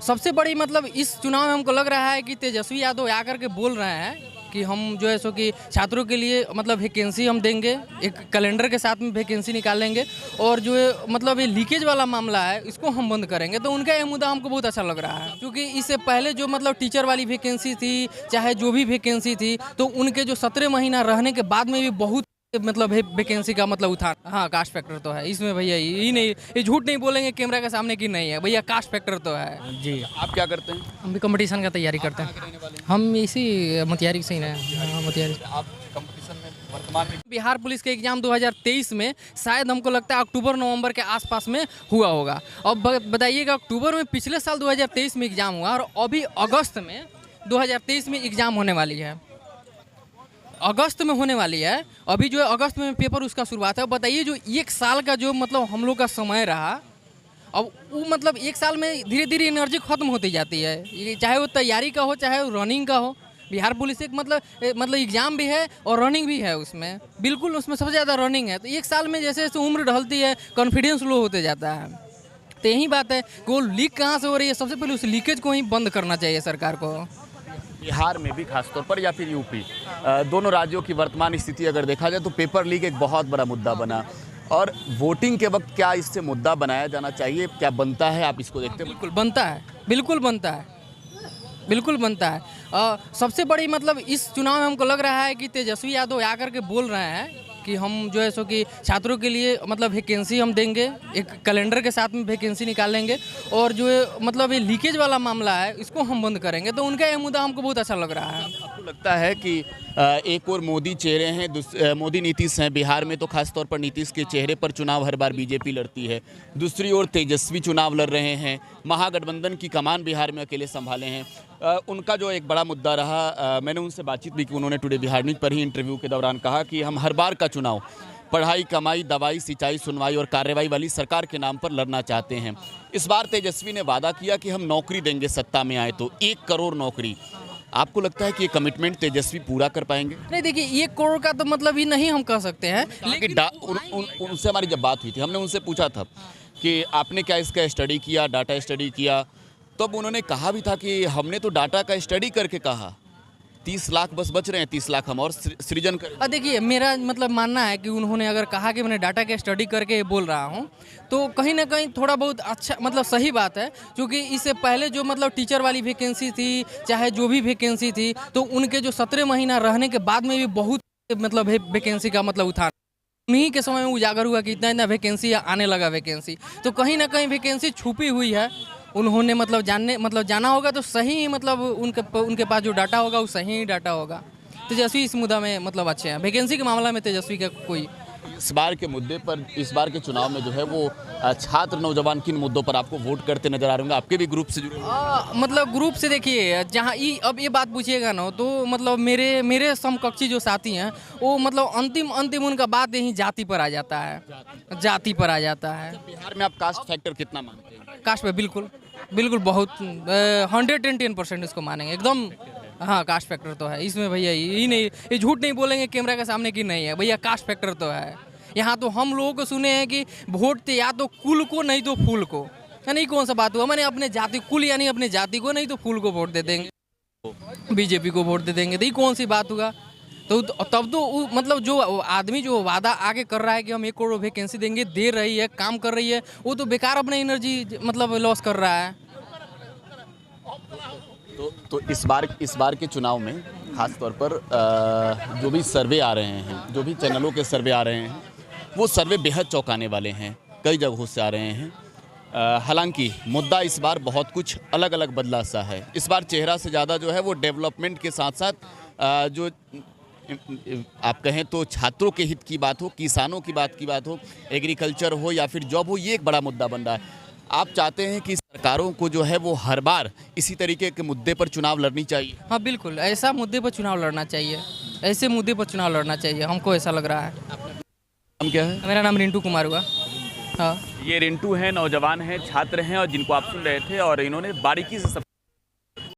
सबसे बड़ी मतलब इस चुनाव में हमको लग रहा है कि तेजस्वी यादव आकर के बोल रहे हैं कि हम जो है सो कि छात्रों के लिए मतलब वैकेंसी हम देंगे, एक कैलेंडर के साथ में वैकेंसी निकालेंगे और जो है मतलब ये लीकेज वाला मामला है इसको हम बंद करेंगे। तो उनका ये मुद्दा हमको बहुत अच्छा लग रहा है, क्योंकि इससे पहले जो मतलब टीचर वाली वैकेंसी थी, चाहे जो भी वैकेंसी थी, तो उनके जो 17 महीना रहने के बाद में भी बहुत मतलब वैकेंसी का मतलब उठा। हाँ, कास्ट फैक्टर तो है इसमें भैया, ये नहीं, ये झूठ नहीं बोलेंगे कैमरा के सामने कि नहीं है भैया, कास्ट फैक्टर तो है जी। आप क्या करते हैं? हम भी कंपटीशन का तैयारी करते हैं। हम इसी मोतिहारी से ही हैं। मोतिहारी। आप कंपटीशन में वर्तमान में बिहार पुलिस के एग्जाम 2023 में शायद हमको लगता है अक्टूबर नवंबर के आसपास में हुआ होगा। अब बताइएगा, अक्टूबर में पिछले साल 2023 में एग्जाम हुआ और अभी अगस्त में 2023 में एग्जाम होने वाली है, अगस्त में होने वाली है। अभी जो है अगस्त में पेपर उसका शुरुआत है। बताइए, जो एक साल का जो मतलब हम लोग का समय रहा, अब वो मतलब एक साल में धीरे धीरे एनर्जी खत्म होती जाती है, चाहे वो तैयारी का हो चाहे वो रनिंग का हो। बिहार पुलिस एक मतलब एग्जाम भी है और रनिंग भी है उसमें, बिल्कुल उसमें सबसे ज़्यादा रनिंग है। तो एक साल में जैसे जैसे उम्र ढलती है, कॉन्फिडेंस लो होते जाता है। तो यही बात है कि वो लीक कहाँ से हो रही है, सबसे पहले उस लीकेज को ही बंद करना चाहिए सरकार को। बिहार में भी खासतौर पर या फिर यूपी, दोनों राज्यों की वर्तमान स्थिति अगर देखा जाए तो पेपर लीक एक बहुत बड़ा मुद्दा बना, और वोटिंग के वक्त क्या इससे मुद्दा बनाया जाना चाहिए, क्या बनता है, आप इसको देखते हैं? बिल्कुल बनता है, बिल्कुल बनता है, बिल्कुल बनता है। सबसे बड़ी मतलब इस चुनाव में हमको लग रहा है कि तेजस्वी यादव आकर के बोल रहे हैं कि हम जो है सो कि छात्रों के लिए मतलब वैकेंसी हम देंगे, एक कैलेंडर के साथ में वैकेंसी निकालेंगे और जो है मतलब ये लीकेज वाला मामला है इसको हम बंद करेंगे। तो उनका ये मुद्दा हमको बहुत अच्छा लग रहा है। आपको लगता है कि एक और मोदी चेहरे हैं, मोदी नीतीश हैं बिहार में, तो खासतौर पर नीतीश के चेहरे पर चुनाव हर बार बीजेपी लड़ती है, दूसरी ओर तेजस्वी चुनाव लड़ रहे हैं, महागठबंधन की कमान बिहार में अकेले संभाले हैं। उनका जो एक बड़ा मुद्दा रहा, मैंने उनसे बातचीत भी की, उन्होंने टुडे बिहार न्यूज़ पर ही इंटरव्यू के दौरान कहा कि हम हर बार का चुनाव पढ़ाई, कमाई, दवाई, सिंचाई, सुनवाई और कार्रवाई वाली सरकार के नाम पर लड़ना चाहते हैं। इस बार तेजस्वी ने वादा किया कि हम नौकरी देंगे सत्ता में आए तो, 1 करोड़ नौकरी। आपको लगता है कि ये कमिटमेंट तेजस्वी पूरा कर पाएंगे? नहीं, देखिए 1 करोड़ का तो मतलब ही नहीं हम कह सकते हैं, लेकिन उनसे हमारी जब बात हुई थी, हमने उनसे पूछा था कि आपने क्या इसका स्टडी किया, डाटा स्टडी किया, तब उन्होंने कहा भी था कि हमने तो डाटा का स्टडी करके कहा 30 लाख बस बच रहे हैं, 30 लाख हम और सृजन करें। देखिए, मेरा मतलब मानना है कि उन्होंने अगर कहा कि मैंने डाटा के स्टडी करके बोल रहा हूँ, तो कहीं ना कहीं थोड़ा बहुत अच्छा मतलब सही बात है, क्योंकि इससे पहले जो मतलब टीचर वाली वैकेंसी थी, चाहे जो भी वैकेंसी थी, तो उनके जो 17 महीना रहने के बाद में भी बहुत मतलब वैकेंसी का मतलब उठा, उन्हीं के समय में उजागर हुआ कि इतना इतना वैकेंसी आने लगा वैकेंसी। तो कहीं ना कहीं वैकेंसी छुपी हुई है, उन्होंने मतलब जाना होगा तो सही, मतलब उनके पास जो डाटा होगा वो सही डाटा होगा। तेजस्वी इस मुद्दा में मतलब अच्छे हैं, वैकेंसी के मामला में तेजस्वी का कोई। इस बार के मुद्दे पर, इस बार के चुनाव में जो है वो छात्र नौजवान किन मुद्दों पर आपको वोट करते नजर आ रहे होंगे? आपके भी ग्रुप से जुड़े मतलब ग्रुप से देखिए, जहाँ अब ये बात पूछिएगा ना, तो मतलब मेरे समकक्षी जो साथी हैं वो मतलब अंतिम उनका बात यही जाति पर आ जाता है, जाति पर आ जाता है। बिहार में आप कास्ट फैक्टर कितना मानते हैं? कास्ट पे बिल्कुल बहुत 110% इसको मानेंगे एकदम। हाँ, कास्ट फैक्टर तो है इसमें भैया, ये नहीं, ये झूठ नहीं बोलेंगे कैमरा के सामने कि नहीं है भैया, कास्ट फैक्टर तो है। यहाँ तो हम लोगों को सुने हैं कि वोट थे या तो कुल को नहीं तो फूल को, नहीं कौन सा बात हुआ, मैंने अपने जाति, कुल यानी अपने जाति को, नहीं तो फूल को वोट दे देंगे, बीजेपी को वोट दे देंगे, तो ये कौन सी बात हुआ? तो तब तो मतलब जो आदमी जो वादा आगे कर रहा है कि हम 1 करोड़ वैकेंसी देंगे, दे रही है, काम कर रही है, वो तो बेकार अपना एनर्जी मतलब लॉस कर रहा है। तो इस बार के चुनाव में खासतौर पर जो भी सर्वे आ रहे हैं, जो भी चैनलों के सर्वे आ रहे हैं, वो सर्वे बेहद चौंकाने वाले हैं, कई जगहों से आ रहे हैं। हालांकि मुद्दा इस बार बहुत कुछ अलग अलग बदला सा है। इस बार चेहरा से ज़्यादा जो है वो डेवलपमेंट के साथ साथ जो आप कहें तो छात्रों के हित की बात हो, किसानों की बात हो, एग्रीकल्चर हो या फिर जॉब हो, ये एक बड़ा मुद्दा बन रहा है। आप चाहते हैं कि सरकारों को जो है वो हर बार इसी तरीके के मुद्दे पर चुनाव लड़नी चाहिए? हाँ बिल्कुल, ऐसा मुद्दे पर चुनाव लड़ना चाहिए, ऐसे मुद्दे पर चुनाव लड़ना चाहिए, हमको ऐसा लग रहा है। नाम क्या है? मेरा नाम रिंटू कुमार हुआ। हाँ, ये रिंटू हैं, नौजवान हैं, छात्र हैं और जिनको आप सुन रहे थे, और इन्होंने बारीकी से सब